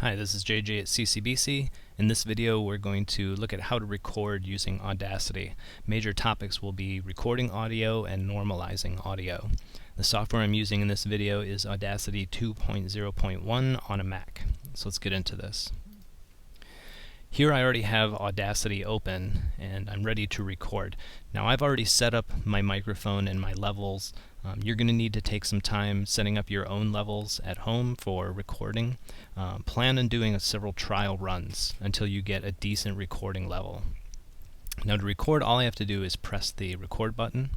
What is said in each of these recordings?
Hi, this is JJ at CCBC. In this video we're going to look at how to record using Audacity. Major topics will be recording audio and normalizing audio. The software I'm using in this video is Audacity 2.0.1 on a Mac. So let's get into this. Here I already have Audacity open and I'm ready to record. Now I've already set up my microphone and my levels. You're going to need to take some time setting up your own levels at home for recording. Plan on doing several trial runs until you get a decent recording level. Now to record, all I have to do is press the record button.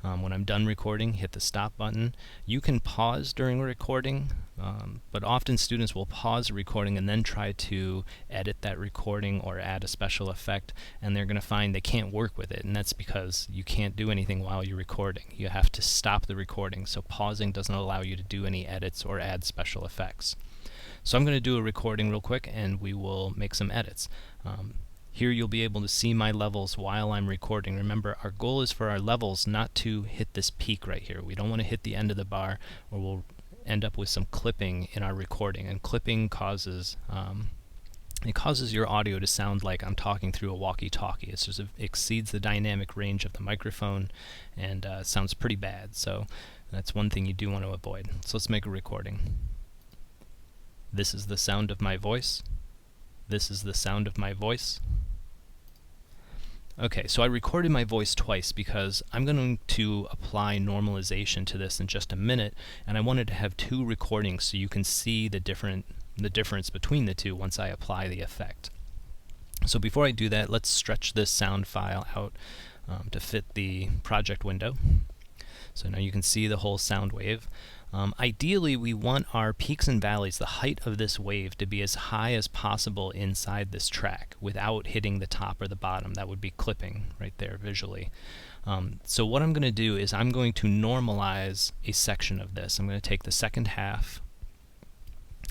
When I'm done recording, hit the stop button. You can pause during recording, but often students will pause the recording and then try to edit that recording or add a special effect, and they're going to find they can't work with it, and that's because you can't do anything while you're recording. You have to stop the recording, so pausing doesn't allow you to do any edits or add special effects. So I'm going to do a recording real quick and we will make some edits. Here you'll be able to see my levels while I'm recording. Remember, our goal is for our levels not to hit this peak right here. We don't want to hit the end of the bar or we'll end up with some clipping in our recording. And clipping causes your audio to sound like I'm talking through a walkie-talkie. It exceeds the dynamic range of the microphone and sounds pretty bad. So that's one thing you do want to avoid. So let's make a recording. This is the sound of my voice. This is the sound of my voice. Okay, so I recorded my voice twice because I'm going to apply normalization to this in just a minute, and I wanted to have two recordings so you can see the difference between the two once I apply the effect. So before I do that, let's stretch this sound file out to fit the project window. So now you can see the whole sound wave. Ideally, we want our peaks and valleys, the height of this wave, to be as high as possible inside this track without hitting the top or the bottom. That would be clipping right there visually. So what I'm going to do is I'm going to normalize a section of this. I'm going to take the second half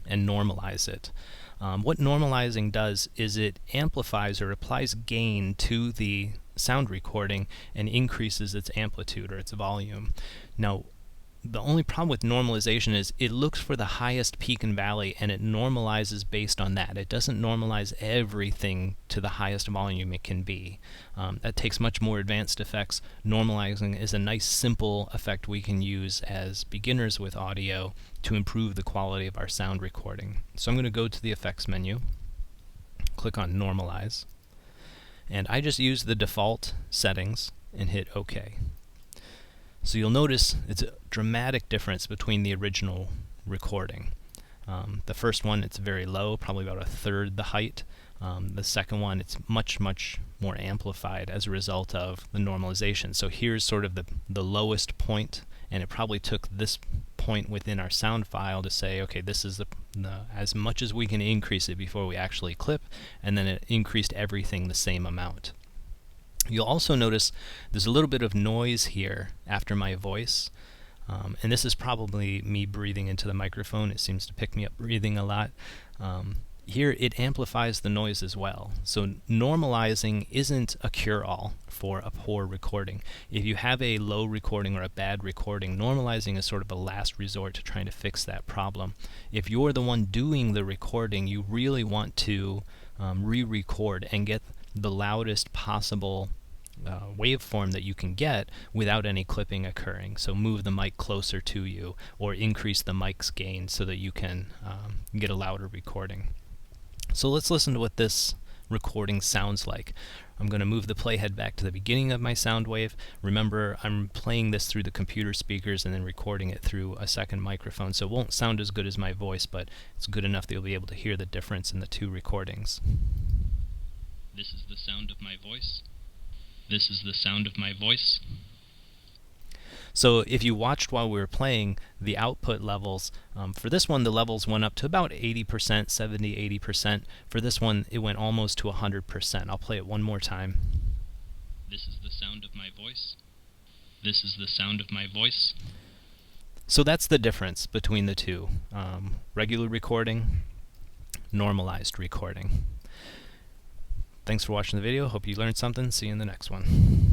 and normalize it. What normalizing does is it amplifies or applies gain to the sound recording and increases its amplitude or its volume. Now, the only problem with normalization is it looks for the highest peak and valley and it normalizes based on that. It doesn't normalize everything to the highest volume it can be. That takes much more advanced effects. Normalizing is a nice simple effect we can use as beginners with audio to improve the quality of our sound recording. So I'm going to go to the effects menu, click on normalize, and I just use the default settings and hit OK. So you'll notice it's a dramatic difference between the original recording. The first one, it's very low, probably about a third the height. The second one, it's much more amplified as a result of the normalization. So here's sort of the lowest point, and it probably took this point within our sound file to say, okay, this is as much as we can increase it before we actually clip, and then it increased everything the same amount. You'll also notice there's a little bit of noise here after my voice, and this is probably me breathing into the microphone. It seems to pick me up breathing a lot. Here it amplifies the noise as well. So normalizing isn't a cure-all for a poor recording. If you have a low recording or a bad recording, normalizing is sort of a last resort to trying to fix that problem. If you're the one doing the recording, you really want to re-record and get the loudest possible waveform that you can get without any clipping occurring. So move the mic closer to you or increase the mic's gain so that you can get a louder recording. So let's listen to what this recording sounds like. I'm going to move the playhead back to the beginning of my sound wave. Remember, I'm playing this through the computer speakers and then recording it through a second microphone, so it won't sound as good as my voice, but it's good enough that you'll be able to hear the difference in the two recordings. This is the sound of my voice. This is the sound of my voice. So if you watched while we were playing, the output levels, for this one the levels went up to about 80%, 70-80%. For this one it went almost to 100%. I'll play it one more time. This is the sound of my voice. This is the sound of my voice. So that's the difference between the two. Regular recording, normalized recording. Thanks for watching the video. Hope you learned something. See you in the next one.